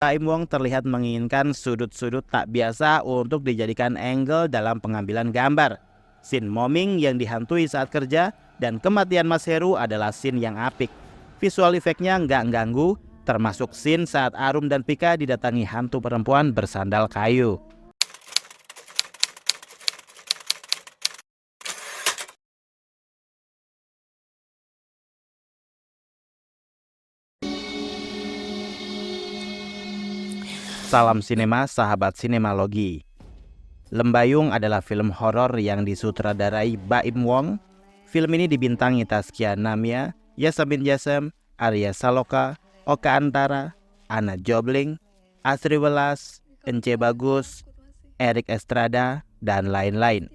Baim Wong terlihat menginginkan sudut-sudut tak biasa untuk dijadikan angle dalam pengambilan gambar. Scene Moming yang dihantui saat kerja dan kematian Mas Heru adalah scene yang apik. Visual efeknya nggak ganggu, termasuk scene saat Arum dan Pika didatangi hantu perempuan bersandal kayu. Salam sinema, sahabat sinemalogi. Lembayung adalah film horor yang disutradarai Baim Wong. Film ini dibintangi Taskia Namia, Yasamin Jasem, Arya Saloka, Oka Antara, Anna Jobling, Asri Welas, Ence Bagus, Erik Estrada, dan lain-lain.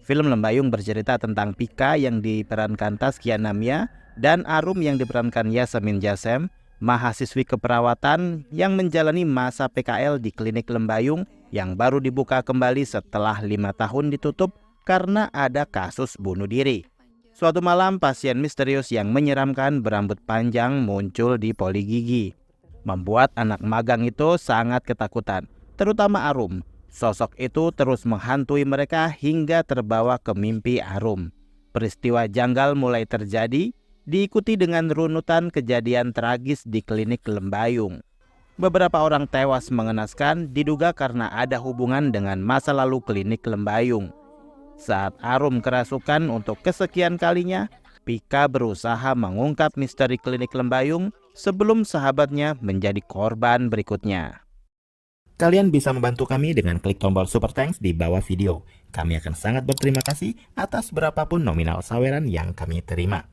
Film Lembayung bercerita tentang Pika yang diperankan Taskia Namia dan Arum yang diperankan Yasamin Jasem, mahasiswi keperawatan yang menjalani masa PKL di klinik Lembayung yang baru dibuka kembali setelah 5 tahun ditutup karena ada kasus bunuh diri. Suatu malam pasien misterius yang menyeramkan berambut panjang muncul di poli gigi, membuat anak magang itu sangat ketakutan, terutama Arum. Sosok itu terus menghantui mereka hingga terbawa ke mimpi Arum. Peristiwa janggal mulai terjadi, diikuti dengan runutan kejadian tragis di klinik Lembayung. Beberapa orang tewas mengenaskan diduga karena ada hubungan dengan masa lalu klinik Lembayung. Saat Arum kerasukan untuk kesekian kalinya, Pika berusaha mengungkap misteri klinik Lembayung sebelum sahabatnya menjadi korban berikutnya. Kalian bisa membantu kami dengan klik tombol Super Thanks di bawah video. Kami akan sangat berterima kasih atas berapapun nominal saweran yang kami terima.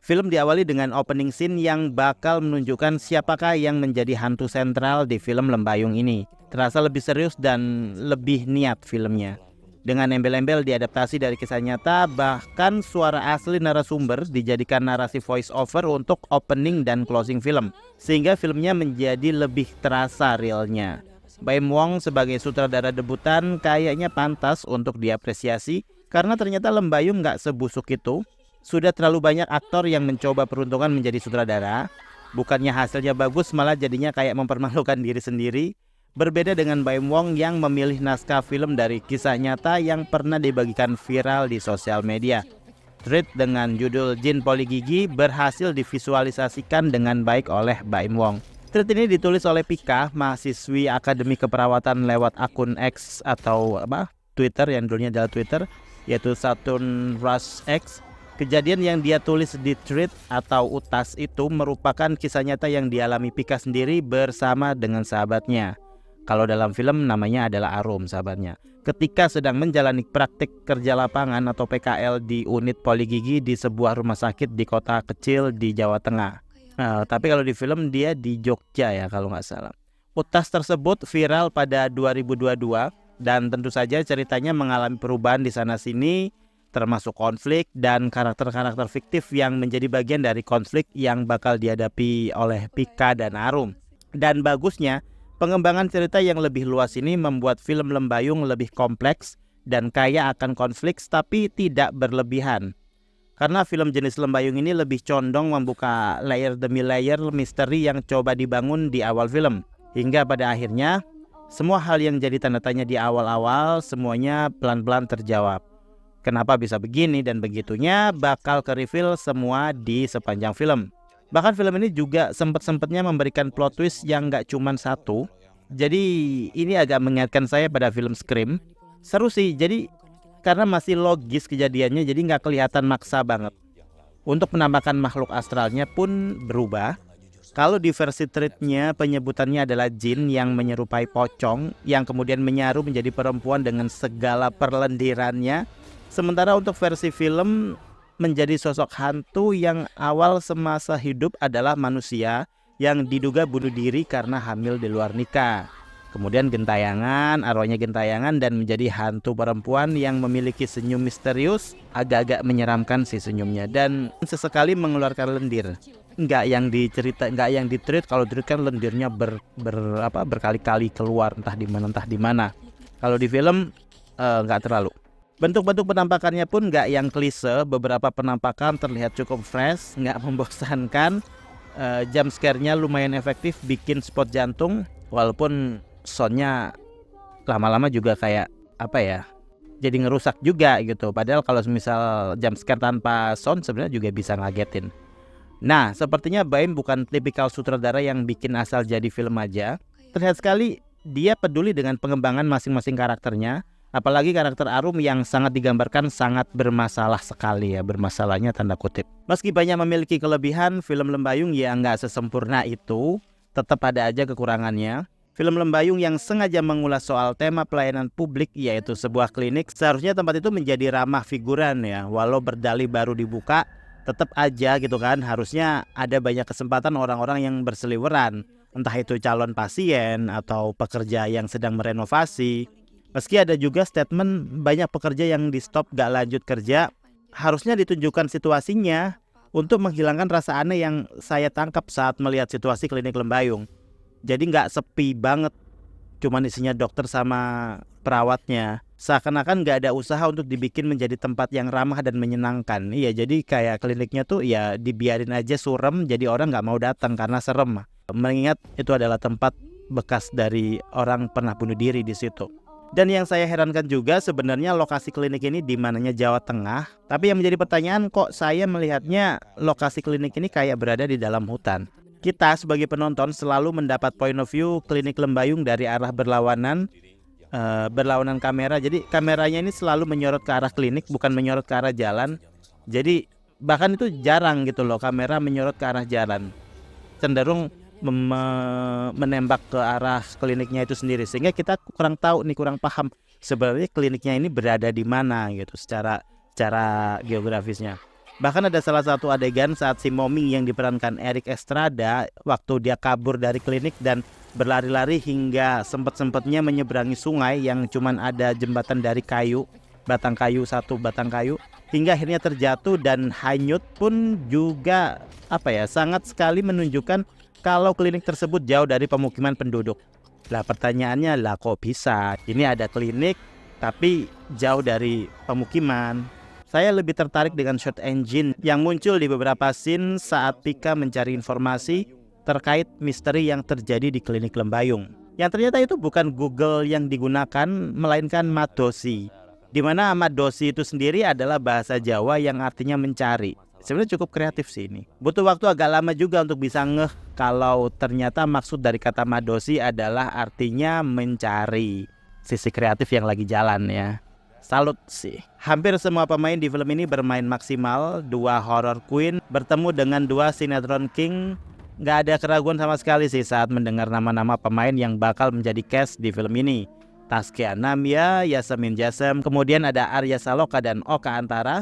Film diawali dengan opening scene yang bakal menunjukkan siapakah yang menjadi hantu sentral di film Lembayung ini. Terasa lebih serius dan lebih niat filmnya. Dengan embel-embel diadaptasi dari kisah nyata, bahkan suara asli narasumber dijadikan narasi voice over untuk opening dan closing film, sehingga filmnya menjadi lebih terasa realnya. Baim Wong sebagai sutradara debutan kayaknya pantas untuk diapresiasi, karena ternyata Lembayung nggak sebusuk itu. Sudah terlalu banyak aktor yang mencoba peruntungan menjadi sutradara. Bukannya hasilnya bagus, malah jadinya kayak mempermalukan diri sendiri. Berbeda dengan Baim Wong yang memilih naskah film dari kisah nyata yang pernah dibagikan viral di sosial media. Treat dengan judul Jin Poli Gigi berhasil divisualisasikan dengan baik oleh Baim Wong. Treat ini ditulis oleh Pika, mahasiswi Akademi Keperawatan lewat akun X atau Twitter yang dulunya adalah Twitter, yaitu Saturn Rush X. Kejadian yang dia tulis di Treat atau Utas itu merupakan kisah nyata yang dialami Pika sendiri bersama dengan sahabatnya. Kalau dalam film namanya adalah Arum sahabatnya. Ketika sedang menjalani praktik kerja lapangan atau PKL di unit poli gigi di sebuah rumah sakit di kota kecil di Jawa Tengah. Tapi kalau di film dia di Jogja ya kalau nggak salah. Utas tersebut viral pada 2022 dan tentu saja ceritanya mengalami perubahan di sana-sini, termasuk konflik dan karakter-karakter fiktif yang menjadi bagian dari konflik yang bakal dihadapi oleh Pika dan Arum. Dan bagusnya, pengembangan cerita yang lebih luas ini membuat film Lembayung lebih kompleks dan kaya akan konflik tapi tidak berlebihan. Karena film jenis Lembayung ini lebih condong membuka layer demi layer misteri yang coba dibangun di awal film. Hingga pada akhirnya, semua hal yang jadi tanda tanya di awal-awal semuanya pelan-pelan terjawab. Kenapa bisa begini dan begitunya bakal ke-reveal semua di sepanjang film. Bahkan film ini juga sempet-sempetnya memberikan plot twist yang gak cuman satu. Jadi ini agak mengingatkan saya pada film Scream. Seru sih, jadi karena masih logis kejadiannya, jadi gak kelihatan maksa banget. Untuk menambahkan makhluk astralnya pun berubah. Kalau di versi Treat-nya penyebutannya adalah jin yang menyerupai pocong, yang kemudian menyaru menjadi perempuan dengan segala perlendirannya. Sementara untuk versi film menjadi sosok hantu yang awal semasa hidup adalah manusia yang diduga bunuh diri karena hamil di luar nikah. Kemudian gentayangan, arwahnya gentayangan dan menjadi hantu perempuan yang memiliki senyum misterius, agak-agak menyeramkan si senyumnya dan sesekali mengeluarkan lendir. Enggak yang di Treat. Kalau Treat kan lendirnya berkali-kali keluar entah di mana. Kalau di film enggak terlalu. Bentuk-bentuk penampakannya pun nggak yang klise, beberapa penampakan terlihat cukup fresh, nggak membosankan. Jump scare-nya lumayan efektif, bikin spot jantung, walaupun soundnya lama-lama juga kayak apa ya, jadi ngerusak juga gitu. Padahal kalau misal jump scare tanpa sound sebenarnya juga bisa ngagetin. Nah, sepertinya Baim bukan tipikal sutradara yang bikin asal jadi film aja. Terlihat sekali dia peduli dengan pengembangan masing-masing karakternya. Apalagi karakter Arum yang sangat digambarkan sangat bermasalah sekali ya, bermasalahnya tanda kutip. Meski banyak memiliki kelebihan, film Lembayung ya nggak sesempurna itu. Tetap ada aja kekurangannya. Film Lembayung yang sengaja mengulas soal tema pelayanan publik, yaitu sebuah klinik, seharusnya tempat itu menjadi ramah figuran ya. Walau berdalih baru dibuka, tetap aja gitu kan, harusnya ada banyak kesempatan orang-orang yang berseliweran, entah itu calon pasien atau pekerja yang sedang merenovasi. Meski ada juga statement banyak pekerja yang di stop gak lanjut kerja, harusnya ditunjukkan situasinya untuk menghilangkan rasa aneh yang saya tangkap saat melihat situasi klinik Lembayung. Jadi gak sepi banget, cuman isinya dokter sama perawatnya. Seakan-akan gak ada usaha untuk dibikin menjadi tempat yang ramah dan menyenangkan. Iya, jadi kayak kliniknya tuh ya dibiarin aja surem, jadi orang gak mau datang karena serem. Mengingat itu adalah tempat bekas dari orang pernah bunuh diri di situ. Dan yang saya herankan juga sebenarnya lokasi klinik ini di mananya Jawa Tengah. Tapi yang menjadi pertanyaan, kok saya melihatnya lokasi klinik ini kayak berada di dalam hutan. Kita sebagai penonton selalu mendapat point of view klinik Lembayung dari arah berlawanan kamera. Jadi kameranya ini selalu menyorot ke arah klinik, bukan menyorot ke arah jalan. Jadi bahkan itu jarang gitu loh kamera menyorot ke arah jalan, cenderung menembak ke arah kliniknya itu sendiri, sehingga kita kurang tahu nih, kurang paham sebenarnya kliniknya ini berada di mana gitu secara geografisnya. Bahkan ada salah satu adegan saat si Moming yang diperankan Erik Estrada waktu dia kabur dari klinik dan berlari-lari hingga sempet-sempetnya menyeberangi sungai yang cuman ada jembatan dari kayu, satu batang kayu, hingga akhirnya terjatuh dan hanyut pun juga sangat sekali menunjukkan kalau klinik tersebut jauh dari pemukiman penduduk. Lah pertanyaannya, lah kok bisa? Ini ada klinik tapi jauh dari pemukiman. Saya lebih tertarik dengan shot engine yang muncul di beberapa scene saat Pika mencari informasi terkait misteri yang terjadi di klinik Lembayung. Yang ternyata itu bukan Google yang digunakan, melainkan Madosi. Di mana Madosi itu sendiri adalah bahasa Jawa yang artinya mencari. Sebenarnya cukup kreatif sih ini. Butuh waktu agak lama juga untuk bisa ngeh kalau ternyata maksud dari kata Madosi adalah artinya mencari. Sisi kreatif yang lagi jalan ya. Salut sih. Hampir semua pemain di film ini bermain maksimal. 2 horror queen bertemu dengan 2 sinetron king. Gak ada keraguan sama sekali sih saat mendengar nama-nama pemain yang bakal menjadi cast di film ini. Taskia Namia, Yasemin Jasem, kemudian ada Arya Saloka dan Oka Antara.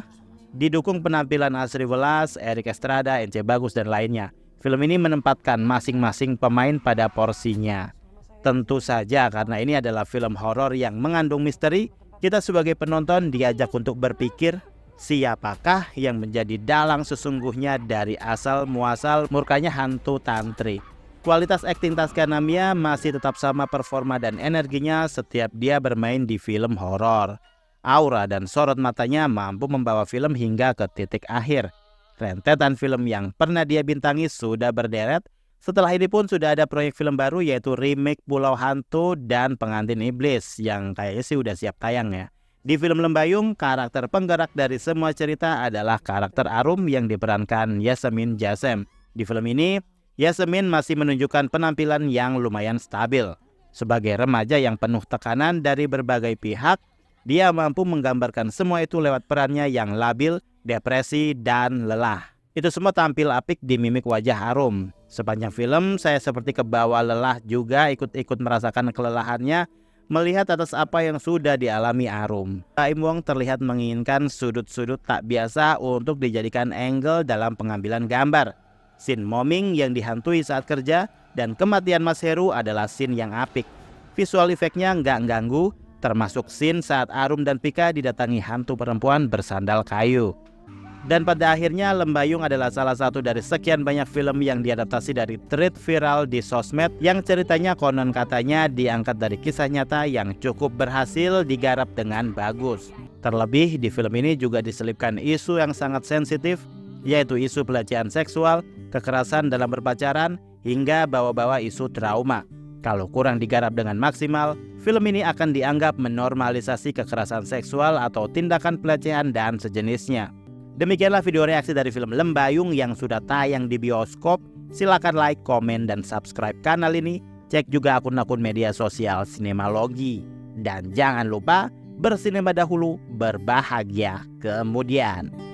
Didukung penampilan Asri Welas, Erik Estrada, Ence Bagus, dan lainnya. Film ini menempatkan masing-masing pemain pada porsinya. Tentu saja karena ini adalah film horor yang mengandung misteri, kita sebagai penonton diajak untuk berpikir, siapakah yang menjadi dalang sesungguhnya dari asal muasal murkanya hantu tantri. Kualitas akting Taskia Namia masih tetap sama performa dan energinya setiap dia bermain di film horor. Aura dan sorot matanya mampu membawa film hingga ke titik akhir. Rentetan film yang pernah dia bintangi sudah berderet. Setelah ini pun sudah ada proyek film baru yaitu remake Pulau Hantu dan Pengantin Iblis yang kayaknya sih udah siap tayang ya. Di film Lembayung, karakter penggerak dari semua cerita adalah karakter Arum yang diperankan Yasemin Jasem. Di film ini, Yasemin masih menunjukkan penampilan yang lumayan stabil. Sebagai remaja yang penuh tekanan dari berbagai pihak, dia mampu menggambarkan semua itu lewat perannya yang labil, depresi, dan lelah. Itu semua tampil apik di mimik wajah Arum. Sepanjang film, saya seperti kebawa lelah juga ikut-ikut merasakan kelelahannya melihat atas apa yang sudah dialami Arum. Baim Wong terlihat menginginkan sudut-sudut tak biasa untuk dijadikan angle dalam pengambilan gambar. Scene Moming yang dihantui saat kerja dan kematian Mas Heru adalah scene yang apik. Visual efeknya nggak ganggu, termasuk scene saat Arum dan Pika didatangi hantu perempuan bersandal kayu. Dan pada akhirnya Lembayung adalah salah satu dari sekian banyak film yang diadaptasi dari thread viral di sosmed yang ceritanya konon katanya diangkat dari kisah nyata yang cukup berhasil digarap dengan bagus. Terlebih di film ini juga diselipkan isu yang sangat sensitif yaitu isu pelecehan seksual, kekerasan dalam berpacaran, hingga bawa-bawa isu trauma. Kalau kurang digarap dengan maksimal, film ini akan dianggap menormalisasi kekerasan seksual atau tindakan pelecehan dan sejenisnya. Demikianlah video reaksi dari film Lembayung yang sudah tayang di bioskop. Silakan like, komen, dan subscribe kanal ini. Cek juga akun-akun media sosial Sinemalogi. Dan jangan lupa bersinema dahulu, berbahagia kemudian.